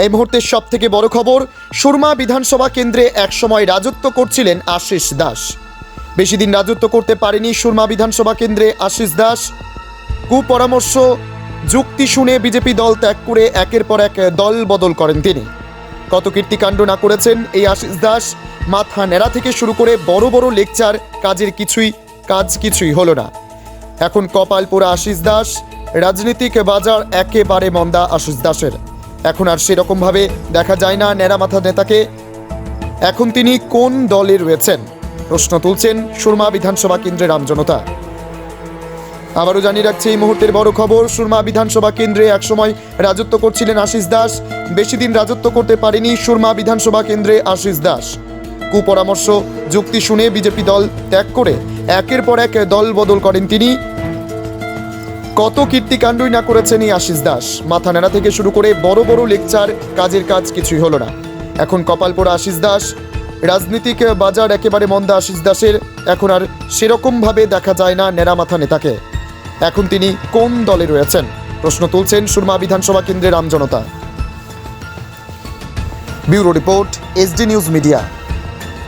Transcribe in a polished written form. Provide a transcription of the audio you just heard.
এই মুহূর্তের সবথেকে বড় খবর, সুরমা বিধানসভা কেন্দ্রে একসময় রাজত্ব করছিলেন আশিস দাস। বেশি দিন রাজত্ব করতে পারেনি সুরমা বিধানসভা কেন্দ্রে আশিস দাস। কুপরামর্শ যুক্তি শুনে বিজেপি দল ত্যাগ করে একের পর এক দল বদল করেন তিনি। কত কীর্তিকাণ্ড না করেছেন এই আশিস দাস। মাথা নেড়া থেকে শুরু করে বড় বড় লেকচার, কাজ কিছুই হলো না। এখন কপাল পোড়া আশিস দাস। রাজনৈতিক বাজার একেবারে মন্দা আশিস দাসের। এখন আর সেরকমভাবে দেখা যায় না ন্যাড়া মাথা নেতাকে। এখন তিনি কোন দলে রয়েছেন প্রশ্ন তুলছেন সুরমা বিধানসভা কেন্দ্রের আমজনতা। আবারও জানিয়ে রাখছে এই মুহূর্তের বড় খবর, সুরমা বিধানসভা কেন্দ্রে একসময় রাজত্ব করছিলেন আশিস দাস। বেশি দিন রাজত্ব করতে পারেনি সুরমা বিধানসভা কেন্দ্রে আশিস দাস। কুপরামর্শ যুক্তি শুনে বিজেপি দল ত্যাগ করে একের পর এক দল বদল করেন তিনি। কত কীর্তিকাণ্ডই না করেছেন এই আশিস দাস। মাথা নেড়া থেকে শুরু করে বড় বড় লেকচার, কাজ কিছুই হলো না। এখন কপাল পোড়া আশিস দাস। রাজনৈতিক বাজার একেবারে মন্দা আশিস দাসের। এখন আর সেরকমভাবে দেখা যায় না ন্যাড়া মাথা নেতাকে। এখন তিনি কোন দলে রয়েছেন প্রশ্ন তুলছেন সুরমা বিধানসভা কেন্দ্রের আমজনতা। Bureau report, SD news media.